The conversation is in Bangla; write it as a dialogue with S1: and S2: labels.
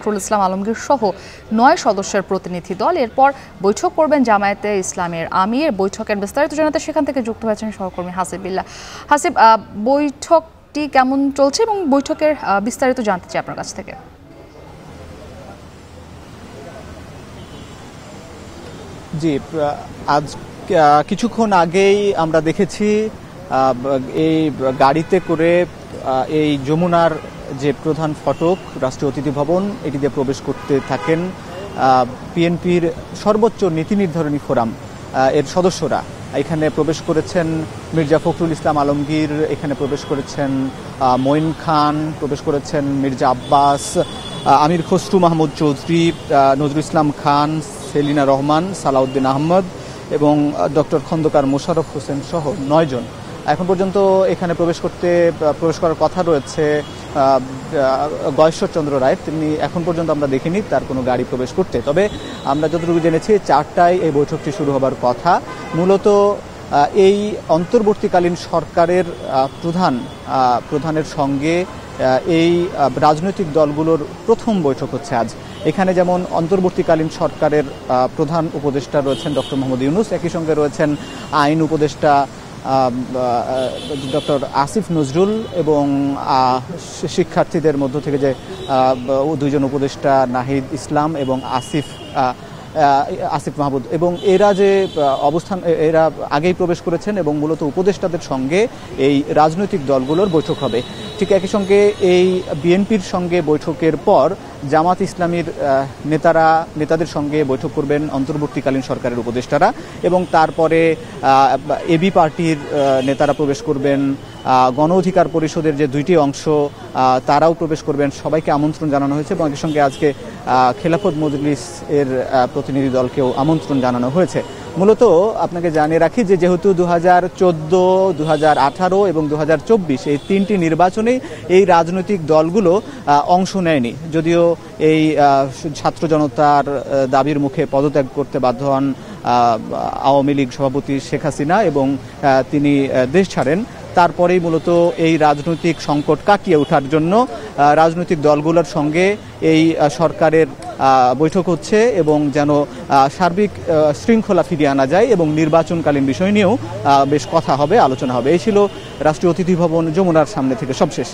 S1: ফখরুল ইসলাম আলমগীর সহ 9 সদস্যের প্রতিনিধি দল এরপর বৈঠক করবেন জামায়াতে ইসলামের আমির। বৈঠকের বিস্তারিত জানাতে সেখান থেকে যুক্ত হয়েছেন সহকর্মী হাসিব বিল্লাহ। হাসিব, বৈঠকটি কেমন চলছে এবং বৈঠকের বিস্তারিত জানতে চাই আপনার কাছ থেকে।
S2: জি, আজ কিছুক্ষণ আগেই আমরা দেখেছি এই গাড়িতে করে এই যমুনার যে প্রধান ফটক রাষ্ট্রীয় অতিথি ভবন এটিতে প্রবেশ করতে থাকেন বিএনপির সর্বোচ্চ নীতি নির্ধারণী ফোরাম এর সদস্যরা। এখানে প্রবেশ করেছেন মির্জা ফখরুল ইসলাম আলমগীর, এখানে প্রবেশ করেছেন মঈন খান, প্রবেশ করেছেন মির্জা আব্বাস, আমির খসরু মাহমুদ চৌধুরী, নজরুল ইসলাম খান, সেলিনা রহমান, সালাউদ্দিন আহমদ এবং ডক্টর খন্দকার মোশাররফ হোসেন সহ 9 জন। এখন পর্যন্ত এখানে প্রবেশ করার কথা রয়েছে গয়েশ্বর চন্দ্র রায়। তিনি এখন পর্যন্ত আমরা দেখিনি তার কোনো গাড়ি প্রবেশ করতে। তবে আমরা যতটুকু জেনেছি 4টায় এই বৈঠকটি শুরু হবার কথা। মূলত এই অন্তর্বর্তীকালীন সরকারের প্রধানের সঙ্গে এই রাজনৈতিক দলগুলোর প্রথম বৈঠক হচ্ছে আজ। এখানে যেমন অন্তর্বর্তীকালীন সরকারের প্রধান উপদেষ্টা রয়েছেন ডক্টর মোহাম্মদ ইউনূস, একই সঙ্গে রয়েছেন আইন উপদেষ্টা ডক্টর আসিফ নজরুল এবং শিক্ষার্থীদের মধ্য থেকে যে 2 জন উপদেষ্টা নাহিদ ইসলাম এবং আসিফ মাহমুদ, এবং এরা আগেই প্রবেশ করেছেন এবং মূলত উপদেষ্টাদের সঙ্গে এই রাজনৈতিক দলগুলোর বৈঠক হবে। ঠিক একই সঙ্গে এই বিএনপির সঙ্গে বৈঠকের পর জামাত ইসলামীর নেতাদের সঙ্গে বৈঠক করবেন অন্তর্বর্তীকালীন সরকারের উপদেষ্টারা, এবং তারপরে এবি পার্টির নেতারা প্রবেশ করবেন, গণ অধিকার পরিষদের যে 2টি অংশ তারাও প্রবেশ করবেন। সবাইকে আমন্ত্রণ জানানো হয়েছে এবং একই সঙ্গে আজকে খেলাফত মজলিস এর প্রতিনিধি দলকেও আমন্ত্রণ জানানো হয়েছে। মূলত আপনাকে জানিয়ে রাখি যে যেহেতু 2014, 2018 এবং 2024 এই 3টি নির্বাচনে এই রাজনৈতিক দলগুলো অংশ নেয়নি, যদিও এই ছাত্র জনতার দাবির মুখে পদত্যাগ করতে বাধ্য হন আওয়ামী লীগ সভাপতি শেখ হাসিনা এবং তিনি দেশ ছাড়েন। তারপরেই মূলত এই রাজনৈতিক সংকট কাটিয়ে ওঠার জন্য রাজনৈতিক দলগুলোর সঙ্গে এই সরকারের বৈঠক হচ্ছে এবং যেন সার্বিক শৃঙ্খলা ফিরিয়ে আনা যায় এবং নির্বাচনকালীন বিষয় নিয়েও বেশ কথা হবে, আলোচনা হবে। এই ছিল রাষ্ট্রীয় অতিথি ভবন যমুনার সামনে থেকে সবশেষ।